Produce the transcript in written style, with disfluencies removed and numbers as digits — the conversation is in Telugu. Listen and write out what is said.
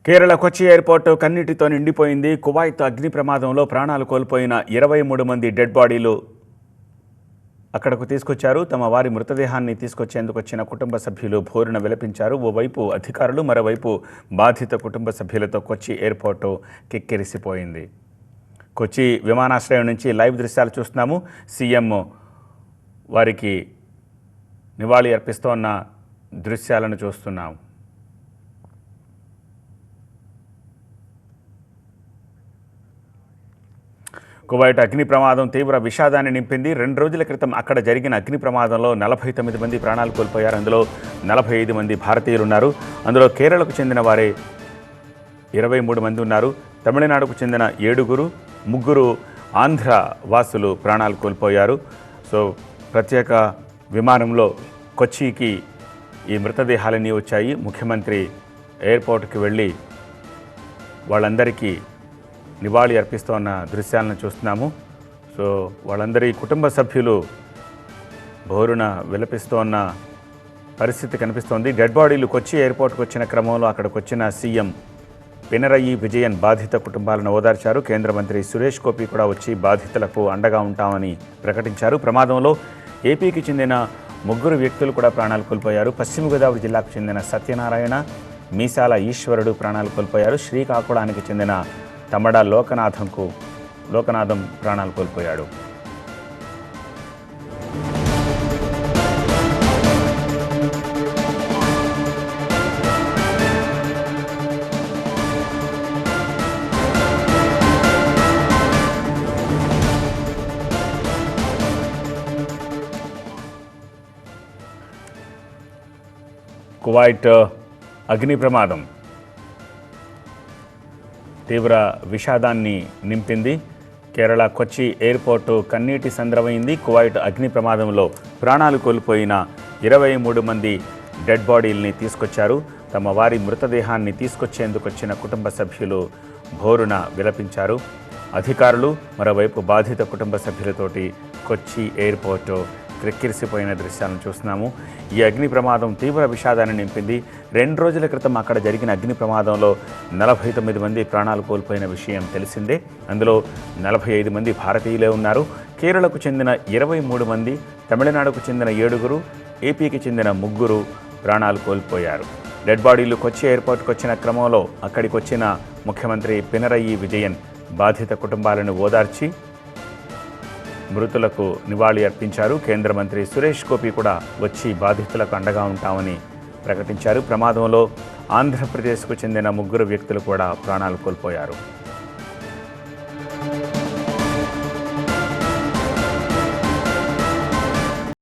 కేరళ కొచ్చి ఎయిర్పోర్ట్ కన్నీటితో నిండిపోయింది. కువైత్ అగ్ని ప్రమాదంలో ప్రాణాలు కోల్పోయిన 23 మంది డెడ్ బాడీలు అక్కడకు తీసుకొచ్చారు. తమ వారి మృతదేహాన్ని తీసుకొచ్చేందుకు వచ్చిన కుటుంబ సభ్యులు భోరున విలపించారు. ఓవైపు అధికారులు, మరోవైపు బాధిత కుటుంబ సభ్యులతో కొచ్చి ఎయిర్పోర్టు కిక్కిరిసిపోయింది. కొచ్చి విమానాశ్రయం నుంచి లైవ్ దృశ్యాలు చూస్తున్నాము. సీఎం వారికి నివాళి అర్పిస్తోన్న దృశ్యాలను చూస్తున్నాము. కువైట్ అగ్ని ప్రమాదం తీవ్ర విషాదాన్ని నింపింది. 2 రోజుల క్రితం అక్కడ జరిగిన అగ్ని ప్రమాదంలో 49 మంది ప్రాణాలు కోల్పోయారు. అందులో 45 మంది భారతీయులు ఉన్నారు. అందులో కేరళకు చెందిన వారే 23 మంది ఉన్నారు. తమిళనాడుకు చెందిన 7, 3 ఆంధ్ర వాసులు ప్రాణాలు కోల్పోయారు. సో ప్రత్యేక విమానంలో కొచ్చికి ఈ మృతదేహాలన్నీ వచ్చాయి. ముఖ్యమంత్రి ఎయిర్పోర్ట్కి వెళ్ళి వాళ్ళందరికీ నివాళి అర్పిస్తున్న దృశ్యాలను చూస్తున్నాము. సో వాళ్ళందరి కుటుంబ సభ్యులు బోరున విలపిస్తున్న పరిస్థితి కనిపిస్తోంది. డెడ్ బాడీలు కొచ్చి ఎయిర్పోర్ట్కి వచ్చిన క్రమంలో అక్కడికి వచ్చిన సీఎం పినరయి విజయన్ బాధిత కుటుంబాలను ఓదార్చారు. కేంద్ర మంత్రి సురేష్ గోపి కూడా వచ్చి బాధితులకు అండగా ఉంటామని ప్రకటించారు. ప్రమాదంలో ఏపీకి చెందిన 3 వ్యక్తులు కూడా ప్రాణాలు కోల్పోయారు. పశ్చిమ గోదావరి జిల్లాకు చెందిన సత్యనారాయణ, మీసాల ఈశ్వరుడు ప్రాణాలు కోల్పోయారు. శ్రీకాకుళానికి చెందిన తమడ లోకనాథం ప్రాణాలు కోల్పోయాడు. కువైట్ అగ్ని ప్రమాదం తీవ్ర విషాదాన్ని నింపింది. కేరళ కొచ్చి ఎయిర్పోర్టు కన్నీటి సంద్రమైంది. కువైట్ అగ్ని ప్రమాదంలో ప్రాణాలు కోల్పోయిన 23 మంది డెడ్ బాడీల్ని తీసుకొచ్చారు. తమ వారి మృతదేహాన్ని తీసుకొచ్చేందుకు వచ్చిన కుటుంబ సభ్యులు భోరున విలపించారు. అధికారులు, మరోవైపు బాధిత కుటుంబ సభ్యులతోటి కొచ్చి ఎయిర్పోర్టు క్రిక్కిరిసిపోయిన దృశ్యాలను చూస్తున్నాము. ఈ అగ్ని ప్రమాదం తీవ్ర విషాదాన్ని నింపింది. 2 రోజుల క్రితం అక్కడ జరిగిన అగ్ని ప్రమాదంలో 49 మంది ప్రాణాలు కోల్పోయిన విషయం తెలిసిందే. అందులో 45 మంది భారతీయులే ఉన్నారు. కేరళకు చెందిన 23 మంది, తమిళనాడుకు చెందిన 7, ఏపీకి చెందిన 3 ప్రాణాలు కోల్పోయారు. డెడ్ బాడీలు కొచ్చి ఎయిర్పోర్ట్కి వచ్చిన క్రమంలో అక్కడికి వచ్చిన ముఖ్యమంత్రి పినరయి విజయన్ బాధిత కుటుంబాలను ఓదార్చి మృతులకు నివాళి అర్పించారు. కేంద్ర మంత్రి సురేష్ గోపి కూడా వచ్చి బాధితులకు అండగా ఉంటామని ప్రకటించారు. ప్రమాదంలో ఆంధ్రప్రదేశ్కు చెందిన 3 వ్యక్తులు కూడా ప్రాణాలు కోల్పోయారు.